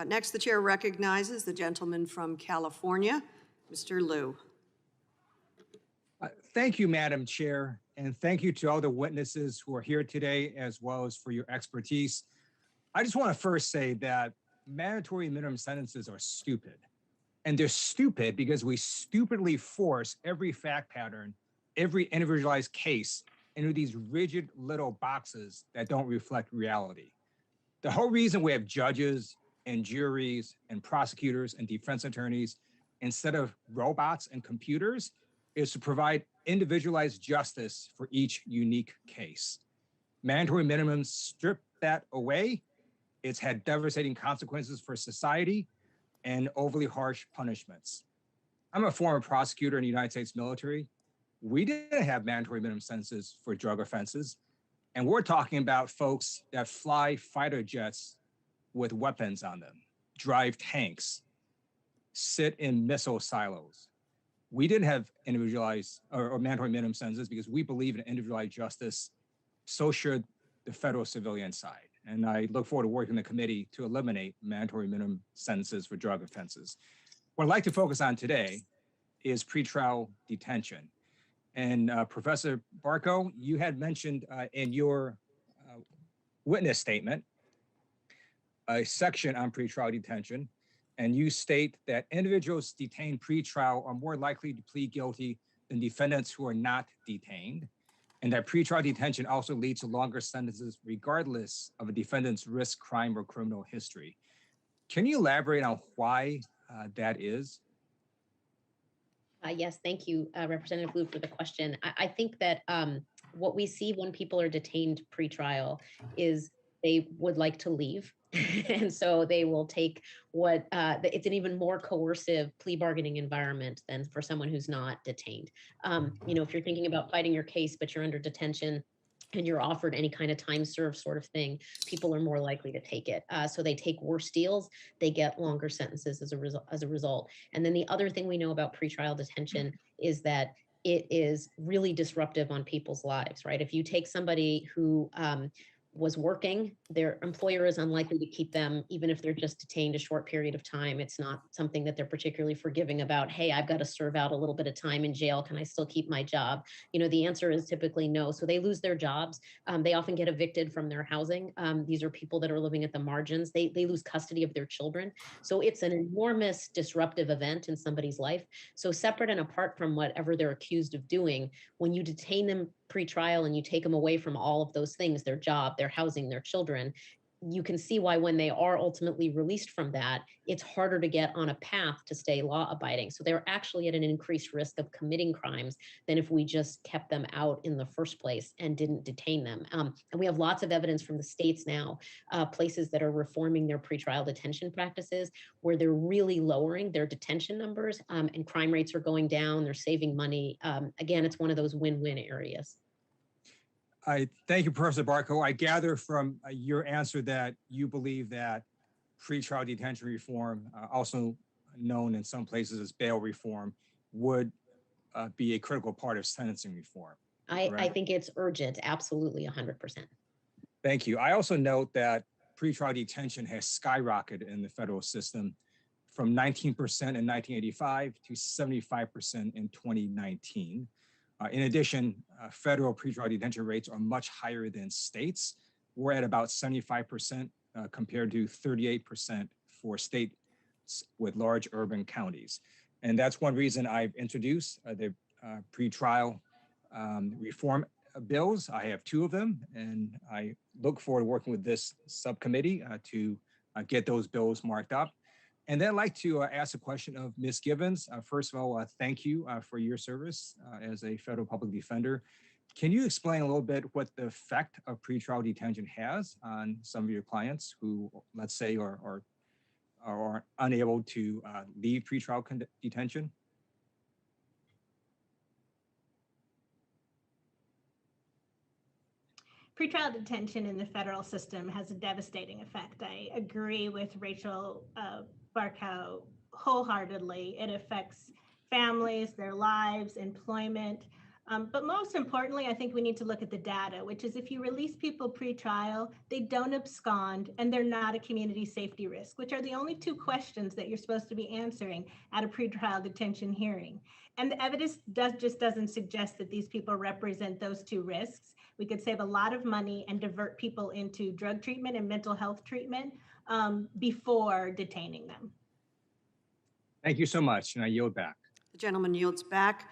Next, the chair recognizes the gentleman from California, Mr. Lieu. Thank you, Madam Chair, and thank you to all the witnesses who are here today, as well as for your expertise. I just want to first say that mandatory minimum sentences are stupid. And they're stupid because we stupidly force every fact pattern, every individualized case into these rigid little boxes that don't reflect reality. The whole reason we have judges and juries and prosecutors and defense attorneys instead of robots and computers is to provide individualized justice for each unique case. Mandatory minimums strip that away. It's had devastating consequences for society and overly harsh punishments. I'm a former prosecutor in the United States military. We didn't have mandatory minimum sentences for drug offenses. And we're talking about folks that fly fighter jets with weapons on them, drive tanks, sit in missile silos. We didn't have individualized or mandatory minimum sentences because we believe in individualized justice. So should the federal civilian side. And I look forward to working in the committee to eliminate mandatory minimum sentences for drug offenses. What I'd like to focus on today is pretrial detention. And Professor Barco, you had mentioned in your witness statement a section on pretrial detention, and you state that individuals detained pretrial are more likely to plead guilty than defendants who are not detained, and that pretrial detention also leads to longer sentences regardless of a defendant's risk, crime, or criminal history. Can you elaborate on why that is? Yes, thank you, Representative Lieu, for the question. I think that what we see when people are detained pretrial is they would like to leave. And so they will take what it's an even more coercive plea bargaining environment than for someone who's not detained. If you're thinking about fighting your case, but you're under detention and you're offered any kind of time served sort of thing, people are more likely to take it. So they take worse deals, they get longer sentences as a result. And then the other thing we know about pretrial detention is that it is really disruptive on people's lives, right? If you take somebody who was working, their employer is unlikely to keep them, even if they're just detained a short period of time. It's not something that they're particularly forgiving about. Hey, I've got to serve out a little bit of time in jail. Can I still keep my job? The answer is typically no. So they lose their jobs. They often get evicted from their housing. These are people that are living at the margins. They lose custody of their children. So it's an enormous disruptive event in somebody's life. So separate and apart from whatever they're accused of doing, when you detain them pre-trial and you take them away from all of those things, their job, their housing, their children, you can see why when they are ultimately released from that, it's harder to get on a path to stay law abiding. So they're actually at an increased risk of committing crimes than if we just kept them out in the first place and didn't detain them. And we have lots of evidence from the states now, places that are reforming their pretrial detention practices, where they're really lowering their detention numbers and crime rates are going down, they're saving money. Again, it's one of those win-win areas. I thank you, Professor Barco. I gather from your answer that you believe that pretrial detention reform, also known in some places as bail reform, would be a critical part of sentencing reform. I think it's urgent, absolutely 100%. Thank you. I also note that pretrial detention has skyrocketed in the federal system from 19% in 1985 to 75% in 2019. In addition, federal pretrial detention rates are much higher than states. We're at about 75% compared to 38% for states with large urban counties. And that's one reason I've introduced the pretrial reform bills. I have two of them, and I look forward to working with this subcommittee to get those bills marked up. And then I'd like to ask a question of Ms. Gibbons. First of all, thank you for your service as a federal public defender. Can you explain a little bit what the effect of pretrial detention has on some of your clients who, let's say, are unable to leave pretrial detention? Pretrial detention in the federal system has a devastating effect. I agree with Rachel Barco wholeheartedly. It affects families, their lives, employment. But most importantly, I think we need to look at the data, which is if you release people pre-trial, they don't abscond and they're not a community safety risk, which are the only two questions that you're supposed to be answering at a pre-trial detention hearing. And the evidence just doesn't suggest that these people represent those two risks. We could save a lot of money and divert people into drug treatment and mental health treatment before detaining them. Thank you so much, and I yield back. The gentleman yields back.